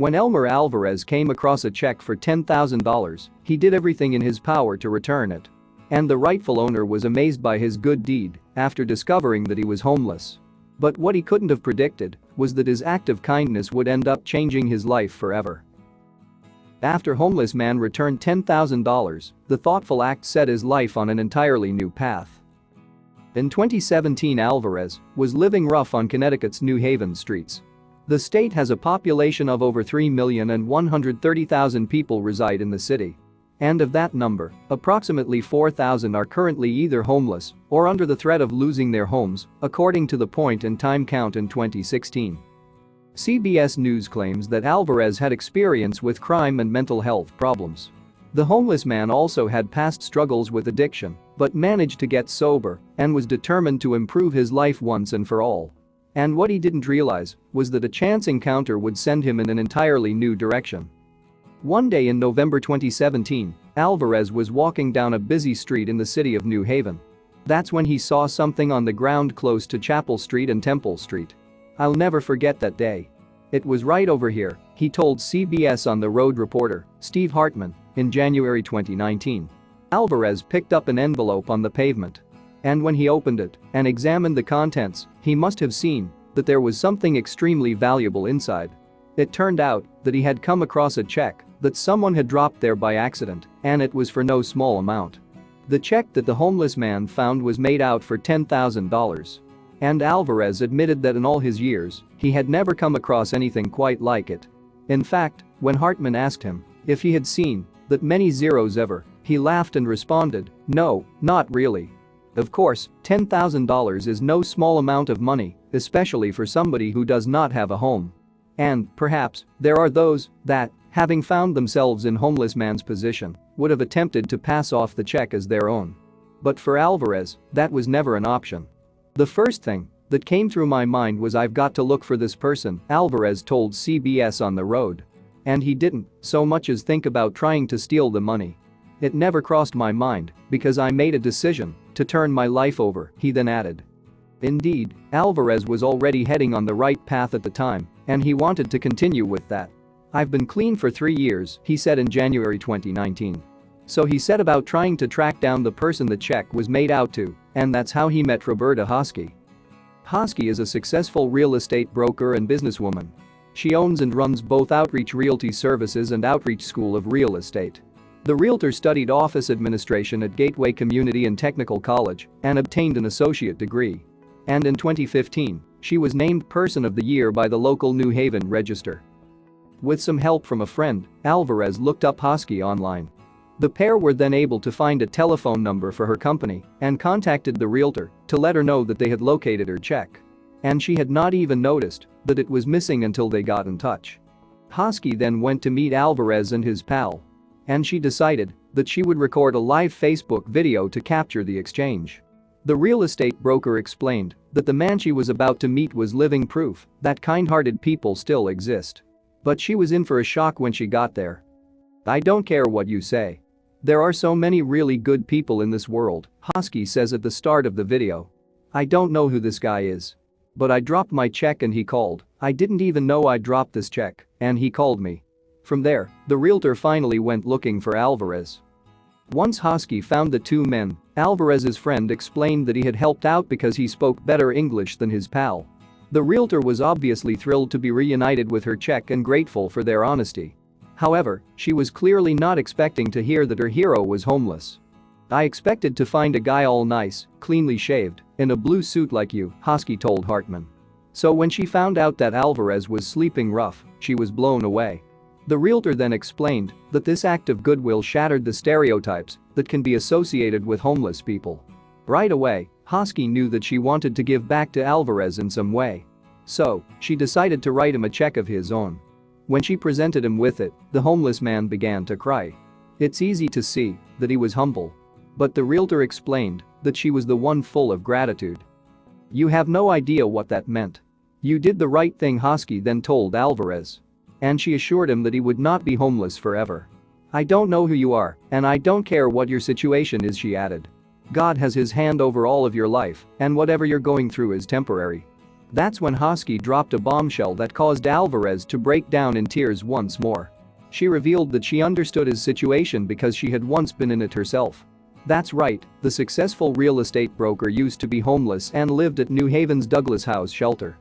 When Elmer Alvarez came across a check for $10,000, he did everything in his power to return it. And the rightful owner was amazed by his good deed after discovering that he was homeless. But what he couldn't have predicted was that his act of kindness would end up changing his life forever. After homeless man returned $10,000, the thoughtful act set his life on an entirely new path. In 2017, Alvarez was living rough on Connecticut's New Haven streets. The state has a population of over 3,130,000 people reside in the city. And of that number, approximately 4,000 are currently either homeless or under the threat of losing their homes, according to the point-in-time count in 2016. CBS News claims that Alvarez had experience with crime and mental health problems. The homeless man also had past struggles with addiction, but managed to get sober and was determined to improve his life once and for all. And what he didn't realize was that a chance encounter would send him in an entirely new direction. One day in November 2017, Alvarez was walking down a busy street in the city of New Haven. That's when he saw something on the ground close to Chapel Street and Temple Street. "I'll never forget that day. It was right over here," he told CBS On the Road reporter Steve Hartman in January 2019. Alvarez picked up an envelope on the pavement. And when he opened it and examined the contents, he must have seen that there was something extremely valuable inside. It turned out that he had come across a check that someone had dropped there by accident, and it was for no small amount. The check that the homeless man found was made out for $10,000. And Alvarez admitted that in all his years, he had never come across anything quite like it. In fact, when Hartman asked him if he had seen that many zeros ever, he laughed and responded, "No, not really." Of course, $10,000 is no small amount of money, especially for somebody who does not have a home. And, perhaps, there are those that, having found themselves in homeless man's position, would have attempted to pass off the check as their own. But for Alvarez, that was never an option. "The first thing that came through my mind was I've got to look for this person," Alvarez told CBS On the Road. "And he didn't so much as think about trying to steal the money. It never crossed my mind because I made a decision to turn my life over," he then added. Indeed, Alvarez was already heading on the right path at the time, and he wanted to continue with that. "I've been clean for 3 years," he said in January 2019. So he set about trying to track down the person the check was made out to, and that's how he met Roberta Hosky. Hosky is a successful real estate broker and businesswoman. She owns and runs both Outreach Realty Services and Outreach School of Real Estate. The realtor studied office administration at Gateway Community and Technical College and obtained an associate degree. And in 2015, she was named Person of the Year by the local New Haven Register. With some help from a friend, Alvarez looked up Hosky online. The pair were then able to find a telephone number for her company and contacted the realtor to let her know that they had located her check. And she had not even noticed that it was missing until they got in touch. Hosky then went to meet Alvarez and his pal. And she decided that she would record a live Facebook video to capture the exchange. The real estate broker explained that the man she was about to meet was living proof that kind-hearted people still exist. But she was in for a shock when she got there. "I don't care what you say. There are so many really good people in this world," Hosky says at the start of the video. "I don't know who this guy is. But I dropped my check and he called. I didn't even know I dropped this check, and he called me." From there, the realtor finally went looking for Alvarez. Once Hosky found the two men, Alvarez's friend explained that he had helped out because he spoke better English than his pal. The realtor was obviously thrilled to be reunited with her check and grateful for their honesty. However, she was clearly not expecting to hear that her hero was homeless. "I expected to find a guy all nice, cleanly shaved, in a blue suit like you," Hosky told Hartman. So when she found out that Alvarez was sleeping rough, she was blown away. The realtor then explained that this act of goodwill shattered the stereotypes that can be associated with homeless people. Right away, Hosky knew that she wanted to give back to Alvarez in some way. So, she decided to write him a check of his own. When she presented him with it, the homeless man began to cry. It's easy to see that he was humble. But the realtor explained that she was the one full of gratitude. "You have no idea what that meant. You did the right thing," Hosky then told Alvarez. And she assured him that he would not be homeless forever. "I don't know who you are, and I don't care what your situation is," she added. "God has his hand over all of your life, and whatever you're going through is temporary." That's when Hosky dropped a bombshell that caused Alvarez to break down in tears once more. She revealed that she understood his situation because she had once been in it herself. That's right, the successful real estate broker used to be homeless and lived at New Haven's Douglas House shelter.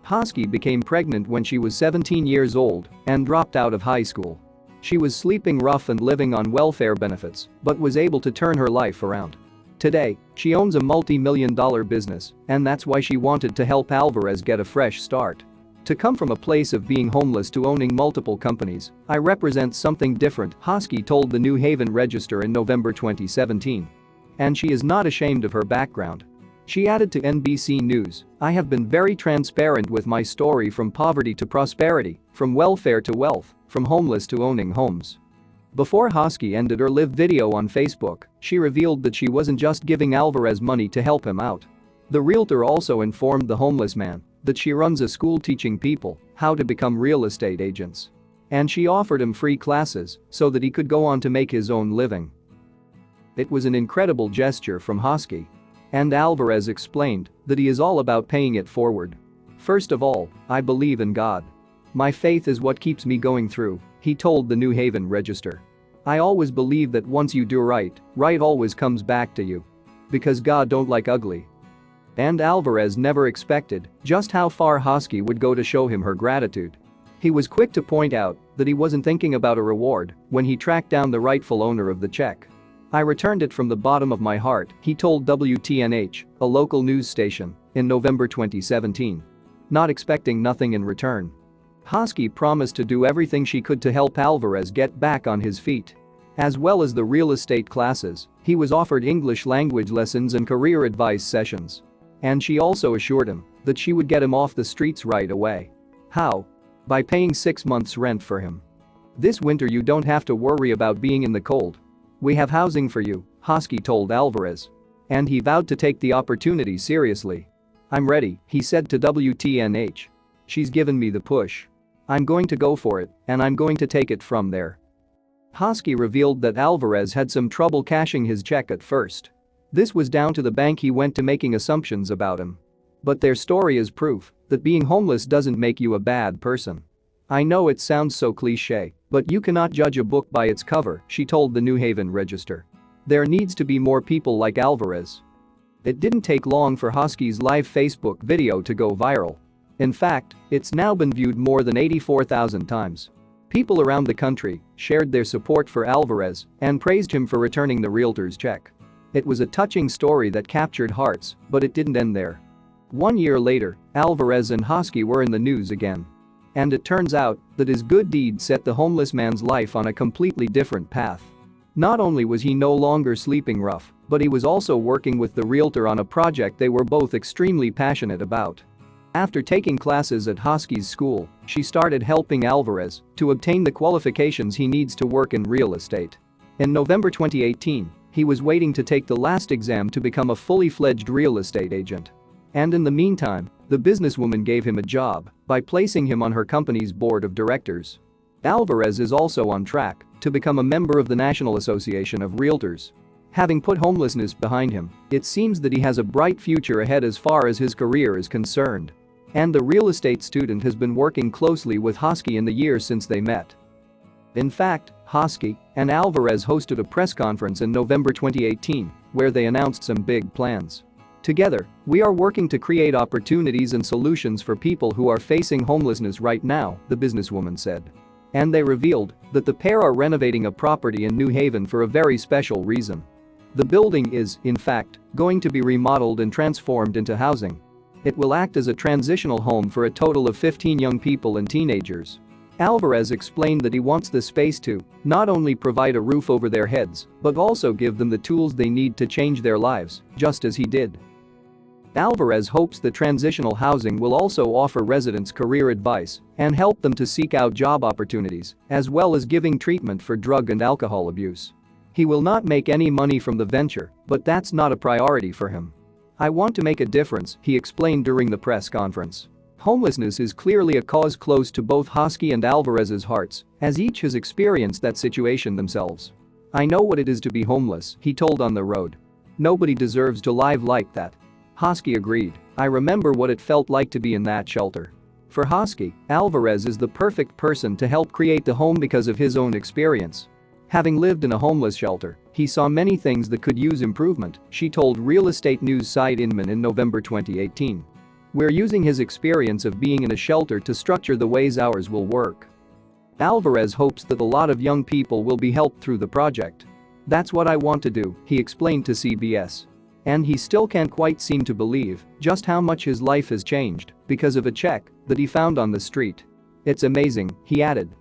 Hosky became pregnant when she was 17 years old and dropped out of high school. She was sleeping rough and living on welfare benefits, but was able to turn her life around. Today, she owns a multi-million-dollar business, and that's why she wanted to help Alvarez get a fresh start. To come from a place of being homeless to owning multiple companies, I represent something different, Hosky told the New Haven Register in November 2017. And she is not ashamed of her background. She added to NBC News, "I have been very transparent with my story from poverty to prosperity, from welfare to wealth, from homeless to owning homes." Before Hosky ended her live video on Facebook, she revealed that she wasn't just giving Alvarez money to help him out. The realtor also informed the homeless man that she runs a school teaching people how to become real estate agents. And she offered him free classes so that he could go on to make his own living. It was an incredible gesture from Hosky. And Alvarez explained that he is all about paying it forward. "First of all, I believe in God. My faith is what keeps me going through," he told the New Haven Register. "I always believe that once you do right, right always comes back to you. Because God don't like ugly." And Alvarez never expected just how far Hosky would go to show him her gratitude. He was quick to point out that he wasn't thinking about a reward when he tracked down the rightful owner of the check. "I returned it from the bottom of my heart," he told WTNH, a local news station, in November 2017. Not expecting nothing in return. Hosky promised to do everything she could to help Alvarez get back on his feet. As well as the real estate classes, he was offered English language lessons and career advice sessions. And she also assured him that she would get him off the streets right away. How? By paying 6 months' rent for him. "This winter you don't have to worry about being in the cold. We have housing for you," Hosky told Alvarez. And he vowed to take the opportunity seriously. "I'm ready," he said to WTNH. "She's given me the push. I'm going to go for it, and I'm going to take it from there." Hosky revealed that Alvarez had some trouble cashing his check at first. This was down to the bank he went to making assumptions about him. But their story is proof that being homeless doesn't make you a bad person. "I know it sounds so cliché, but you cannot judge a book by its cover," she told the New Haven Register. "There needs to be more people like Alvarez." It didn't take long for Hosky's live Facebook video to go viral. In fact, it's now been viewed more than 84,000 times. People around the country shared their support for Alvarez and praised him for returning the realtor's check. It was a touching story that captured hearts, but it didn't end there. 1 year later, Alvarez and Hosky were in the news again. And it turns out that his good deed set the homeless man's life on a completely different path. Not only was he no longer sleeping rough, but he was also working with the realtor on a project they were both extremely passionate about. After taking classes at Hosky's school, she started helping Alvarez to obtain the qualifications he needs to work in real estate. In November 2018, he was waiting to take the last exam to become a fully fledged real estate agent. And in the meantime, the businesswoman gave him a job by placing him on her company's board of directors. Alvarez is also on track to become a member of the National Association of Realtors. Having put homelessness behind him, it seems that he has a bright future ahead as far as his career is concerned. And the real estate student has been working closely with Hosky in the years since they met. In fact, Hosky and Alvarez hosted a press conference in November 2018 where they announced some big plans. "Together, we are working to create opportunities and solutions for people who are facing homelessness right now," the businesswoman said. And they revealed that the pair are renovating a property in New Haven for a very special reason. The building is, in fact, going to be remodeled and transformed into housing. It will act as a transitional home for a total of 15 young people and teenagers. Alvarez explained that he wants the space to not only provide a roof over their heads, but also give them the tools they need to change their lives, just as he did. Alvarez hopes the transitional housing will also offer residents career advice and help them to seek out job opportunities, as well as giving treatment for drug and alcohol abuse. He will not make any money from the venture, but that's not a priority for him. "I want to make a difference," he explained during the press conference. Homelessness is clearly a cause close to both Hosky and Alvarez's hearts, as each has experienced that situation themselves. "I know what it is to be homeless," he told On the Road. "Nobody deserves to live like that." Hosky agreed, I remember what it felt like to be in that shelter. For Hosky, Alvarez is the perfect person to help create the home because of his own experience. Having lived in a homeless shelter, he saw many things that could use improvement, she told real estate news site Inman in November 2018. We're using his experience of being in a shelter to structure the ways ours will work. Alvarez hopes that a lot of young people will be helped through the project. That's what I want to do, he explained to CBS. And he still can't quite seem to believe just how much his life has changed because of a check that he found on the street. It's amazing, he added.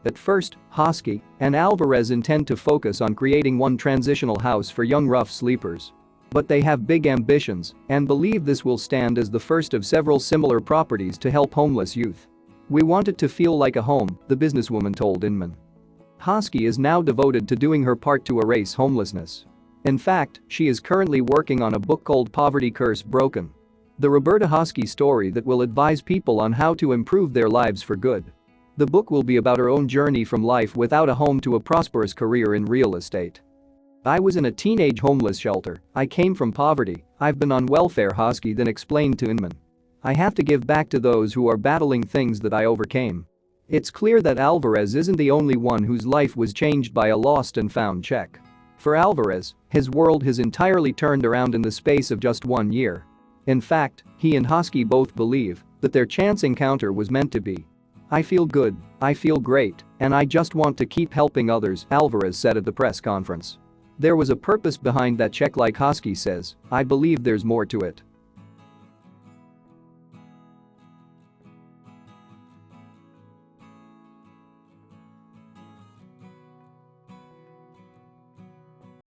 At first, Hosky and Alvarez intend to focus on creating one transitional house for young rough sleepers. But they have big ambitions and believe this will stand as the first of several similar properties to help homeless youth. We want it to feel like a home, the businesswoman told Inman. Hosky is now devoted to doing her part to erase homelessness. In fact, she is currently working on a book called Poverty Curse Broken. The Roberta Hosky story that will advise people on how to improve their lives for good. The book will be about her own journey from life without a home to a prosperous career in real estate. I was in a teenage homeless shelter, I came from poverty, I've been on welfare, Hosky then explained to Inman. I have to give back to those who are battling things that I overcame. It's clear that Alvarez isn't the only one whose life was changed by a lost and found check. For Alvarez, his world has entirely turned around in the space of just 1 year. In fact, he and Hosky both believe that their chance encounter was meant to be. I feel good, I feel great, and I just want to keep helping others, Alvarez said at the press conference. There was a purpose behind that check, like Hosky says, I believe there's more to it.